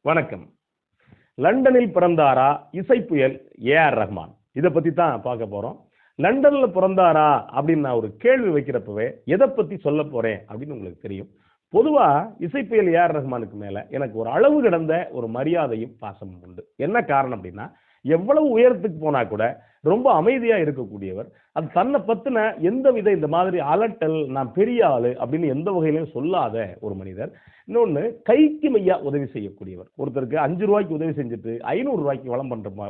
வணக்கம். லண்டனில் பிறந்தாரா இசைப்புயல் ஏ.ஆர். ரஹ்மான்? இதை பத்தி தான் பார்க்க போறோம். லண்டன்ல பிறந்தாரா அப்படின்னு நான் ஒரு கேள்வி வைக்கிறப்பவே எதை பத்தி சொல்ல போறேன் அப்படின்னு உங்களுக்கு தெரியும். பொதுவா இசைப்புயல் ஏ.ஆர். ரஹ்மானுக்கு மேல எனக்கு ஒரு அளவு கடந்த ஒரு மரியாதையும் பாசமும் உண்டு. என்ன காரணம் அப்படின்னா, எவ்வளவு உயரத்துக்கு போனா கூட ரொம்ப அமைதியா இருக்கக்கூடியவர். அது தன்னை பத்தின எந்தவித இந்த மாதிரி அலட்டல், நான் பெரிய ஆளு அப்படின்னு எந்த வகையிலும் சொல்லாத ஒரு மனிதர். இன்னொன்னு, கைக்கு மையா உதவி செய்யக்கூடியவர். ஒருத்தருக்கு 5 ரூபாய்க்கு உதவி செஞ்சுட்டு 500 ரூபாய்க்கு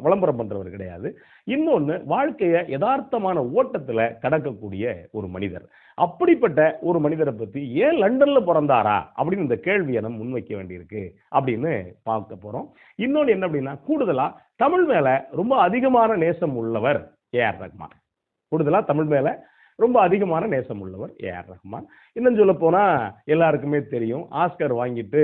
விளம்பரம் பண்றவர் கிடையாது. இன்னொன்னு, வாழ்க்கைய யதார்த்தமான ஓட்டத்துல கடக்கக்கூடிய ஒரு மனிதர். அப்படிப்பட்ட ஒரு மனிதரை பத்தி ஏன் லண்டன்ல பிறந்தாரா அப்படின்னு இந்த கேள்வியை நம்ம முன்வைக்க வேண்டியிருக்கு அப்படின்னு பார்க்க போறோம். இன்னொன்னு என்ன அப்படின்னா, கூடுதலா தமிழ் மேல ரொம்ப அதிகமான நேசம் உள்ளவர் ஏ.ஆர். ரஹ்மான். கூடுதலா தமிழ் மேல ரொம்ப அதிகமான நேசம் உள்ளவர் ஏ.ஆர். ரஹ்மான். இன்னும் சொல்ல போனா எல்லாருக்குமே தெரியும், ஆஸ்கர் வாங்கிட்டு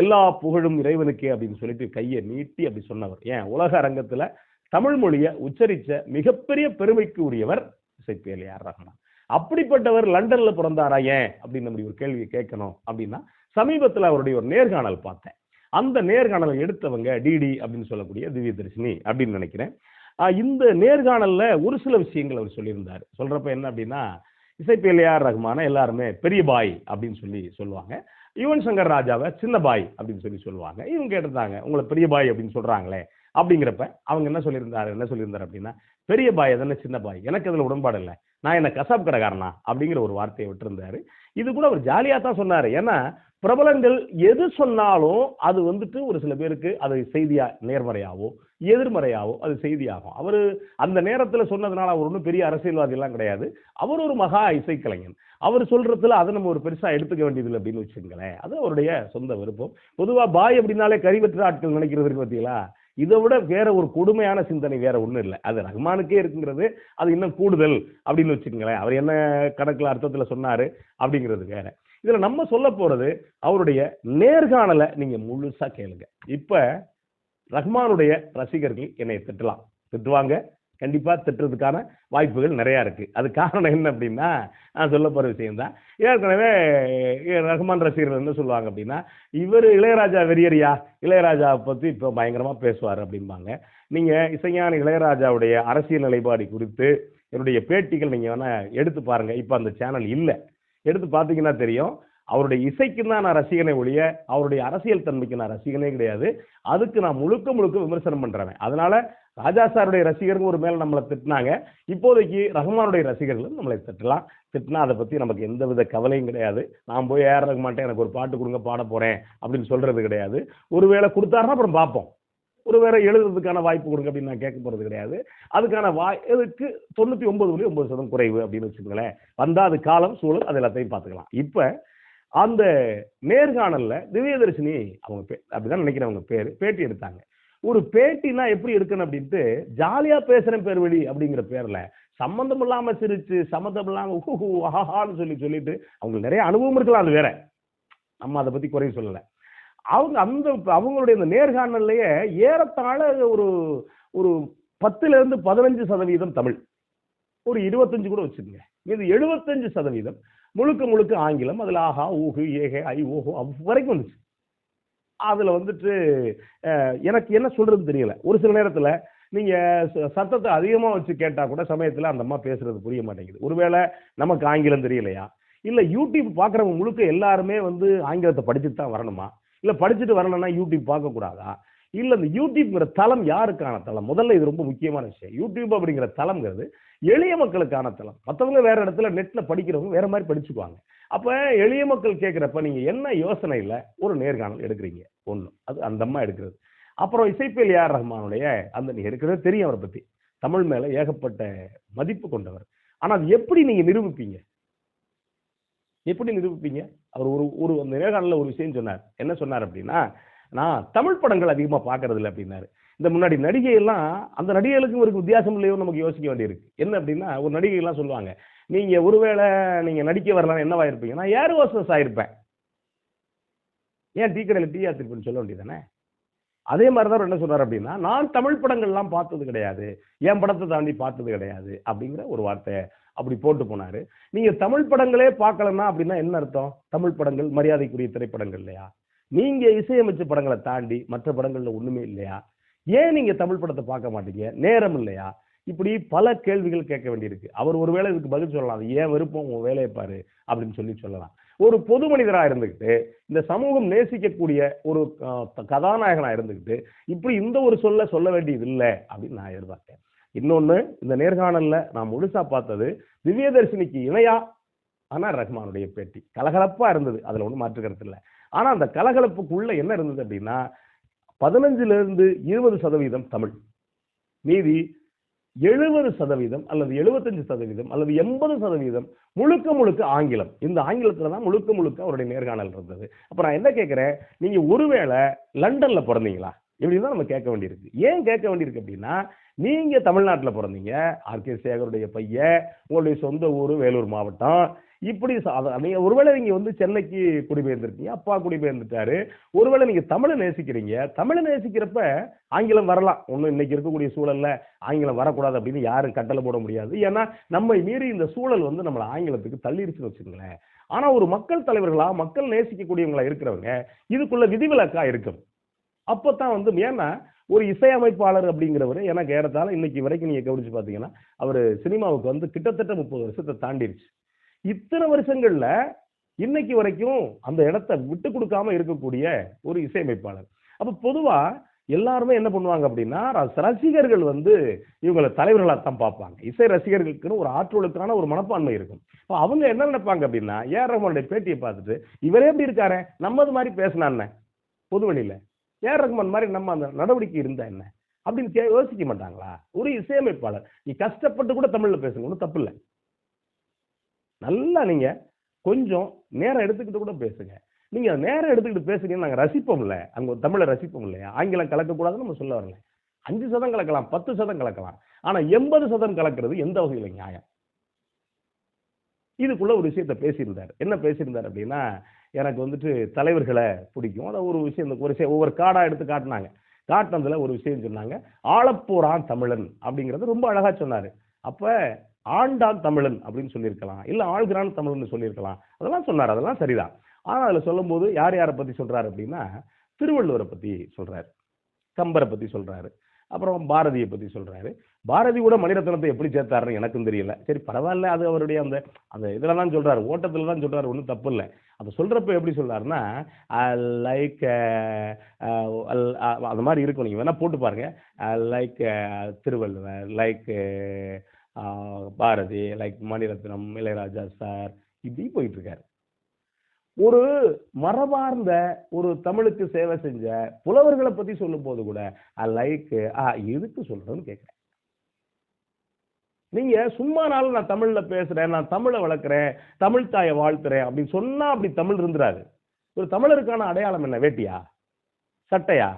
எல்லா புகழும் இறைவனுக்கே அப்படின்னு சொல்லிட்டு கையை நீட்டி அப்படி சொன்னவர். ஏன் உலக அரங்கத்துல தமிழ் மொழியை உச்சரிச்ச மிகப்பெரிய பெருமைக்கு உரியவர் இசைப்புயல் ஏ.ஆர். ரஹ்மான். அப்படிப்பட்டவர் லண்டன்ல பிறந்தாரா ஏன் அப்படின்னு நம்ம ஒரு கேள்வி கேட்கணும் அப்படின்னா, சமீபத்தில் அவருடைய ஒரு நேர்காணல் பார்த்தேன். அந்த நேர்காணலை எடுத்தவங்க டிடி அப்படின்னு சொல்லக்கூடிய திவ்யதர்ஷினி அப்படின்னு நினைக்கிறேன். இந்த நேர்காணல்ல ஒரு சில விஷயங்கள் அவர் சொல்லியிருந்தார். சொல்றப்ப என்ன அப்படின்னா, இசைப்புயல் ஏ.ஆர். ரஹ்மான எல்லாருமே பெரிய பாய் அப்படின்னு சொல்லுவாங்க. யுவன் சங்கர் ராஜாவை சின்ன பாய் அப்படின்னு சொல்லுவாங்க. இவங்க கேட்டிருந்தாங்க, உங்களை பெரிய பாய் அப்படின்னு சொல்றாங்களே அப்படிங்கிறப்ப அவங்க என்ன சொல்லியிருந்தாரு அப்படின்னா, பெரிய பாய் எதனா சின்ன பாய், எனக்கு அதுல உடன்பாடு இல்லை, நான் என்ன கசாப் கடைக்காரனா அப்படிங்கிற ஒரு வார்த்தையை விட்டுருந்தாரு. இது கூட அவர் ஜாலியா தான் சொன்னாரு. ஏன்னா பிரபலங்கள் எது சொன்னாலும் அது வந்துட்டு ஒரு சில பேருக்கு அது செய்தியா நேர்மறையாவோ எதிர்மறையாவோ அது செய்தியாகும். அவரு அந்த நேரத்துல சொன்னதுனால அவர் ஒன்றும் பெரிய அரசியல்வாதி எல்லாம் கிடையாது. அவர் ஒரு மகா இசைக்கலைஞன். அவர் சொல்றதுல அதை நம்ம ஒரு பெருசா எடுத்துக்க வேண்டியதில்லை அப்படின்னு வச்சுங்களேன். அது அவருடைய சொந்த விருப்பம். பொதுவா பாய் அப்படின்னாலே கறிவற்ற ஆட்கள் நினைக்கிறது இருக்கு பார்த்தீங்களா, இதை விட வேற ஒரு கொடுமையான சிந்தனை வேற ஒண்ணும் இல்லை. அது ரஹ்மானுக்கே இருக்குங்கிறது அது இன்னும் கூடுதல் அப்படின்னு வச்சுக்கோங்களேன். அவர் என்ன கணக்குல அர்த்தத்துல சொன்னாரு அப்படிங்கிறது வேற. இதுல நம்ம சொல்ல போறது, அவருடைய நேர்காணலை நீங்க முழுசா கேளுங்க. இப்ப ரஹ்மானுடைய ரசிகர்கள் என்னை திட்டுவாங்க. கண்டிப்பா திட்டுறதுக்கான வாய்ப்புகள் நிறைய இருக்கு. அது காரணம் என்ன அப்படின்னா, நான் சொல்ல போற விஷயம் தான். ஏற்கனவே ரஹ்மான் ரசிகர்கள் என்ன சொல்லுவாங்க அப்படின்னா, இவர் இளையராஜா வெறியறியா, இளையராஜாவை பத்தி இப்போ பயங்கரமா பேசுவார் அப்படிம்பாங்க. நீங்க இசைஞானி இளையராஜாவுடைய அரசியல் நிலைப்பாடு குறித்து என்னுடைய பேட்டிகள் நீங்க வேணா எடுத்து பாருங்க. இப்ப அந்த சேனல் இல்ல. எடுத்து பார்த்தீங்கன்னா தெரியும். அவருடைய இசைக்கு தான் நான் ரசிகனை ஒழிய அவருடைய அரசியல் தன்மைக்கு நான் ரசிகனே கிடையாது. அதுக்கு நான் முழுக்க முழுக்க விமர்சனம் பண்றேன். அதனால ராஜா சாருடைய ரசிகர்கள் ஒரு மேல நம்மளை திட்டினாங்க. இப்போதைக்கு ரஹ்மானுடைய ரசிகர்களும் நம்மளை திட்டினா அதை பத்தி நமக்கு எந்தவித கவலையும் கிடையாது. நான் போய் ஏஆர் ரஹ்மான்ட்ட எனக்கு ஒரு பாட்டு கொடுங்க, பாட போறேன் அப்படின்னு சொல்றது கிடையாது. ஒருவேளை கொடுத்தாருன்னா அப்புறம் பார்ப்போம். ஒருவேளை எழுதுறதுக்கான வாய்ப்பு கொடுங்க அப்படின்னு நான் கேட்க போறது கிடையாது. அதுக்கான இதுக்கு 99.9% குறைவு அப்படின்னு வச்சுக்கோங்களேன். வந்தா அது காலம் சூழல் அது எல்லாத்தையும் பார்த்துக்கலாம். இப்ப அந்த நேர்காணல்ல திவ்யதர்ஷினி அவங்க அப்படிதான் நினைக்கிறேன் அவங்க பேரு, பேட்டி எடுத்தாங்க. ஒரு பேட்டினா எப்படி இருக்கணும் அப்படின்ட்டு, ஜாலியா பேசுறேன் பேர்வழி அப்படிங்கிற பேர்ல சம்பந்தம் இல்லாம சிரிச்சு சம்மந்தம் இல்லாம ஆஹான்னு சொல்லிட்டு அவங்களுக்கு நிறைய அனுபவம் இருக்கலாம், அது வேற, நம்ம அதை பத்தி குறைய சொல்லல. அவங்களுடைய இந்த நேர்காணல்லையே ஏறத்தாழ ஒரு ஒரு 10% 15% தமிழ், ஒரு 25 கூட வச்சுக்கோங்க. இது 75% முழுக்க முழுக்க ஆங்கிலம். அதுல ஆஹா ஊஹு ஏகே ஐ ஓஹோ வரைக்கும் வந்துச்சு. அதுல வந்துட்டு எனக்கு என்ன சொல்றது தெரியல. ஒரு சில நேரத்துல நீங்க சத்தத்தை அதிகமா வச்சு கேட்டா கூட சமயத்துல அந்த அம்மா பேசுறது புரிய மாட்டேங்குது. ஒருவேளை நமக்கு ஆங்கிலம் தெரியலையா, இல்ல யூடியூப் பாக்குறவங்க முழுக்க எல்லாருமே ஆங்கிலத்தை படிச்சுட்டு தான் வரணுமா, இல்ல படிச்சுட்டு வரணும்னா யூடியூப் பார்க்க கூடாதா, இல்ல இந்த யூடியூப்ங்கிற தளம் யாருக்கான தளம்? முதல்ல இது ரொம்ப முக்கியமான விஷயம். யூடியூப் அப்படிங்கிற தளம்ங்கிறது எளிய மக்களுக்கான தளம். மற்றவங்க வேற இடத்துல நெட்ல படிக்கிறவங்க வேற மாதிரி படிச்சுக்குவாங்க. அப்ப எளிய மக்கள் கேட்கிறப்ப நீங்க என்ன யோசனையில ஒரு நேர்காணல் எடுக்கிறீங்க? ஒண்ணு அது அந்த அம்மா எடுக்கிறது. அப்புறம் இசைப்புயல் ஏ.ஆர். ரஹ்மானுடைய அந்த நீங்க எடுக்கிறது தெரியும். அவரை பத்தி தமிழ் மேல ஏகப்பட்ட மதிப்பு கொண்டவர். ஆனா அது எப்படி நீங்க நிரூபிப்பீங்க? அவர் ஒரு அந்த நேர்காணல்ல ஒரு விஷயம் சொன்னார். என்ன சொன்னார் அப்படின்னா, நான் தமிழ் படங்கள் அதிகமா பார்க்கறது இல்லை அப்படின்னாரு. இந்த முன்னாடி நடிகை எல்லாம், அந்த நடிகைகளுக்கும் ஒரு வித்தியாசம் இல்லையோ நமக்கு யோசிக்க வேண்டியிருக்கு. என்ன அப்படின்னா, ஒரு நடிகை எல்லாம் சொல்லுவாங்க, நீங்க ஒருவேளை நீங்க நடிக்க வரலாம் என்னவா இருப்பீங்க? நான் ஏர் ஹோஸ்டஸ் ஆயிருப்பேன். ஏன் டீ கடையில் டீ ஆத்திருப்பேன்னு சொல்ல வேண்டியதானே? அதே மாதிரி தான் என்ன சொல்றாரு அப்படின்னா, நான் தமிழ் படங்கள்லாம் பார்த்தது கிடையாது, என் படத்தை தாண்டி பார்த்தது கிடையாது அப்படிங்கிற ஒரு வார்த்தை அப்படி போட்டு போனாரு. நீங்க தமிழ் படங்களே பார்க்கலன்னா அப்படின்னா என்ன அர்த்தம்? தமிழ் படங்கள் மரியாதைக்குரிய திரைப்படங்கள் இல்லையா? நீங்க இசையமைச்ச படங்களை தாண்டி மற்ற படங்கள்ல ஒண்ணுமே இல்லையா? ஏன் நீங்க தமிழ் படத்தை பார்க்க மாட்டீங்க? நேரம் இல்லையா? இப்படி பல கேள்விகள் கேட்க வேண்டியிருக்கு. அவர் ஒருவேளை இதுக்கு பதில் சொல்லலாம். அது ஏன் விருப்பம், உன் வேலையை பாரு அப்படின்னு சொல்லலாம். ஒரு பொது மனிதரா இருந்துகிட்டு, இந்த சமூகம் நேசிக்கக்கூடிய ஒரு கதாநாயகனா இருந்துகிட்டு, இப்படி இந்த ஒரு சொல்ல வேண்டியது இல்லை அப்படின்னு நான் எதிர்பார்த்தேன். இன்னொன்னு, இந்த நேர்காணல்ல நான் முழுசா பார்த்தது திவ்யதர்ஷினிக்கு இணையா ஆனா ரஹ்மானுடைய பேட்டி கலகலப்பா இருந்தது. அதுல ஒன்றும் மாற்று கருத்து இல்லை. ஆனா அந்த கலகலப்புக்குள்ள என்ன இருந்தது அப்படின்னா, 15% தமிழ், மீதி 70% அல்லது 75% அல்லது 80% முழுக்க ஆங்கிலம். இந்த ஆங்கிலத்துல தான் முழுக்க அவருடைய நேர்காணல் இருந்தது. அப்ப நான் என்ன கேட்கிறேன், நீங்க ஒருவேளை லண்டன்ல பிறந்தீங்களா இப்படின்னு தான் நம்ம கேட்க வேண்டியிருக்கு. ஏன் கேட்க வேண்டியிருக்கு அப்படின்னா, நீங்க தமிழ்நாட்டுல பிறந்தீங்க, ஆர்.கே. சேகருடைய பையன், உங்களுடைய சொந்த ஊர் வேலூர் மாவட்டம். இப்படி நீங்க ஒருவேளை நீங்க வந்து சென்னைக்கு குடிபெயர்ந்திருக்கீங்க, அப்பா குடிபெயர்ந்துட்டாரு. ஒருவேளை நீங்க தமிழை நேசிக்கிறீங்க, தமிழை நேசிக்கிறப்ப ஆங்கிலம் வரலாம். ஒன்னும் இன்னைக்கு இருக்கக்கூடிய சூழல்ல ஆங்கிலம் வரக்கூடாது அப்படின்னு யாரும் கட்டளை போட முடியாது. ஏன்னா நம்மை மீறி இந்த சூழல் வந்து நம்மளை ஆங்கிலத்துக்கு தள்ளிருச்சுன்னு வச்சுங்களேன். ஆனா ஒரு மக்கள் தலைவர்களா, மக்கள் நேசிக்கக்கூடியவங்களா இருக்கிறவங்க இதுக்குள்ள விதிவிலக்கா இருக்கும். அப்பதான் வந்து, ஏன்னா ஒரு இசையமைப்பாளர் அப்படிங்கிறவரு எனக்கு ஏறத்தாழ இன்னைக்கு வரைக்கும் நீங்க கவனிச்சு பாத்தீங்கன்னா, அவரு சினிமாவுக்கு வந்து கிட்டத்தட்ட 30 வருஷத்தை தாண்டிடுச்சு. இத்தனை வருஷங்கள்ல இன்னைக்கு வரைக்கும் அந்த இடத்தை விட்டு கொடுக்காம இருக்கக்கூடிய ஒரு இசையமைப்பாளர். அப்ப பொதுவா எல்லாருமே என்ன பண்ணுவாங்க அப்படின்னா, ரசிகர்கள் வந்து இவங்களை தலைவர்களா தான் பார்ப்பாங்க. இசை ரசிகர்களுக்குன்னு ஒரு ஆற்றலுக்கான ஒரு மனப்பான்மை இருக்கும். அவங்க என்ன நினைப்பாங்க அப்படின்னா, ஏஆர் ரஹ்மானுடைய பேட்டியை பார்த்துட்டு, இவரே எப்படி இருக்காரு, நம்மது மாதிரி பேசினான்னு பொதுவெளியில ஏஆர் ரஹ்மான் மாதிரி நம்ம அந்த நடவடிக்கை இருந்தா என்ன அப்படின்னு யோசிக்க மாட்டாங்களா? ஒரு இசையமைப்பாளர், நீ கஷ்டப்பட்டு கூட தமிழ்ல பேசுங்க, ஒன்றும் தப்பு இல்லை. நல்லா நீங்க கொஞ்சம் நேரம் எடுத்துக்கிட்டு கூட பேசுங்க. நீங்க நேரம் எடுத்துக்கிட்டு பேசுங்க, நாங்க ரசிப்போம்ல, அங்க தமிழை ரசிப்போம் இல்லையா? ஆங்கிலம் கலக்கக்கூடாதுன்னு நம்ம சொல்ல வரல. 5% கலக்கலாம், 10% கலக்கலாம். ஆனா 80% கலக்கிறது எந்த வகையில நியாயம்? இதுக்குள்ள ஒரு விஷயத்த பேசியிருந்தார். என்ன பேசியிருந்தார் அப்படின்னா, எனக்கு வந்துட்டு தலைவர்களை பிடிக்கும். அதை ஒரு விஷயம் ஒவ்வொரு கார்டா எடுத்து காட்டினாங்க. காட்டினதுல ஒரு விஷயம் சொன்னாங்க, ஆளப்போறான் தமிழன் அப்படிங்கறது ரொம்ப அழகா சொன்னாரு. அப்ப ஆண்டான் தமிழன் அப்படின்னு சொல்லியிருக்கலாம், இல்ல ஆள்கிறான் தமிழன் சொல்லியிருக்கலாம். அதெல்லாம் சொன்னார், அதெல்லாம் சரிதான். ஆனா அதுல சொல்லும் போது யாரை பத்தி சொல்றாரு அப்படின்னா, திருவள்ளுவரை பத்தி சொல்றாரு, கம்பரை பத்தி சொல்றாரு, அப்புறம் பாரதியை பத்தி சொல்றாரு. பாரதி கூட மணிரத்னத்தை எப்படி சேர்த்தாருன்னு எனக்கும் தெரியல. சரி பரவாயில்ல, அது அவருடைய அந்த அந்த இதுல தான் சொல்றாரு, ஓட்டத்துல தான் சொல்றாரு, ஒன்றும் தப்பு இல்லை. அதை சொல்றப்ப எப்படி சொல்றாருன்னா, லைக் அந்த மாதிரி இருக்கும், நீங்க வேணா போட்டு பாருங்க. Like Thiruvalluvar, like Bharathi, like Mani Ratnam, Ilaiyaraaja sir, இப்படி போயிட்டு இருக்காரு. ஒரு மரபார்ந்த ஒரு தமிழுக்கு சேவை செஞ்ச புலவர்களை பத்தி சொல்லும் போது கூட லைக் எதுக்கு சொல்றேன்னு கேட்கிறேன். நீங்க சும்மானாலும் நான் தமிழ்ல பேசுறேன், நான் தமிழை வளர்க்கிறேன், தமிழ் தாயை வாழ்த்துறேன் அப்படின்னு சொன்னா அப்படி தமிழ் இருந்துராது. ஒரு தமிழருக்கான அடையாளம் என்ன? வேட்டியா, சட்டையா,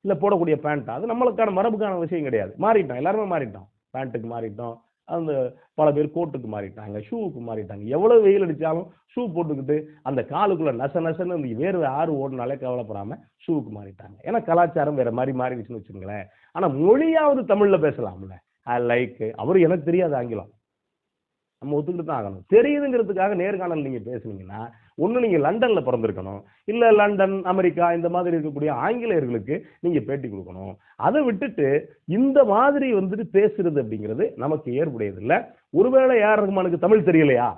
இல்ல போடக்கூடிய பேண்டா? அது நம்மளுக்கான மரபுக்கான விஷயம் கிடையாது. மாறிட்டோம், எல்லாருமே மாறிட்டோம். பேண்ட்டுக்கு மாறிட்டோம், அந்த பல பேர் கோட்டுக்கு மாறிட்டாங்க, ஷூவுக்கு மாறிட்டாங்க. எவ்வளவு வெயில் அடிச்சாலும் ஷூ போட்டுக்கிட்டு அந்த காலுக்குள்ள நசன்னு வேறு ஆறு ஓடுனாலே கவலைப்படாம ஷூவுக்கு மாறிட்டாங்க. ஏன்னா கலாச்சாரம் வேற மாதிரி மாறிடுச்சுன்னு வச்சுங்களேன். ஆனா மொழியாவது தமிழ்ல பேசலாம்ல. லைக் அவரு எனக்கு தெரியாது ஆங்கிலம், நம்ம ஒத்துக்கிட்டு தான் ஆகணும். தெரியுதுங்கிறதுக்காக நேர்காணல் நீங்க பேசுனீங்கன்னா, ஒண்ணு நீங்க லண்டன்ல பிறந்திருக்கணும், இல்ல லண்டன், அமெரிக்கா இந்த மாதிரி இருக்கக்கூடிய ஆங்கிலேயர்களுக்கு நீங்க பேட்டி கொடுக்கணும். அதை விட்டுட்டு இந்த மாதிரி வந்துட்டு பேசுறது அப்படிங்கிறது நமக்கு ஏற்புடையது இல்ல. ஒருவேளை ஏஆர் ரஹ்மானுக்கு தமிழ் தெரியலையா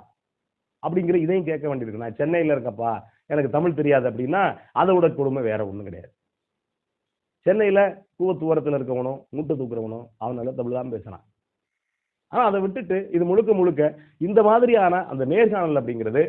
அப்படிங்கிற இதையும் கேட்க வேண்டியிருக்கு. நான் சென்னையில இருக்கப்பா, எனக்கு தமிழ் தெரியாது அப்படின்னா அதை விட கொடுமை வேற ஒண்ணும் கிடையாது. சென்னையில கூவத்தூரத்தில் இருக்கவனும் மூட்டை தூக்குறவனும் அவனால தமிழ் தான் பேசுறான். ஆனா அதை விட்டுட்டு இது முழுக்க இந்த மாதிரியான அந்த நேர்காணல் அப்படிங்கிறது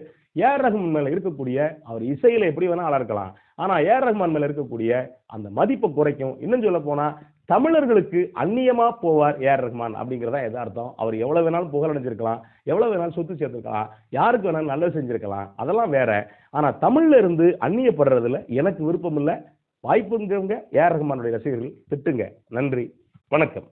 ஏஆர் ரஹ்மான் மேல இருக்கக்கூடிய, அவர் இசையில எப்படி வேணா அளக்கலாம், ஆனா ஏஆர் ரஹ்மான் மேல இருக்கக்கூடிய அந்த மதிப்பை குறைக்கும். இன்னும் சொல்ல போனா தமிழர்களுக்கு அந்நியமா போவார் ஏஆர் ரஹ்மான் அப்படிங்கிறதா எதார்த்தம். அவர் எவ்வளவு வேணாலும் புகழடைஞ்சிருக்கலாம், எவ்வளவு வேணாலும் சொத்து சேர்த்திருக்கலாம், யாருக்கு வேணாலும் நல்லது செஞ்சிருக்கலாம், அதெல்லாம் வேற. ஆனா தமிழ்ல இருந்து அந்நியப்படுறதுல எனக்கு விருப்பம் இல்லை. வாய்ப்புங்கிறவங்க ஏஆர் ரஹ்மானுடைய ரசிகர்கள் திட்டுங்க. நன்றி, வணக்கம்.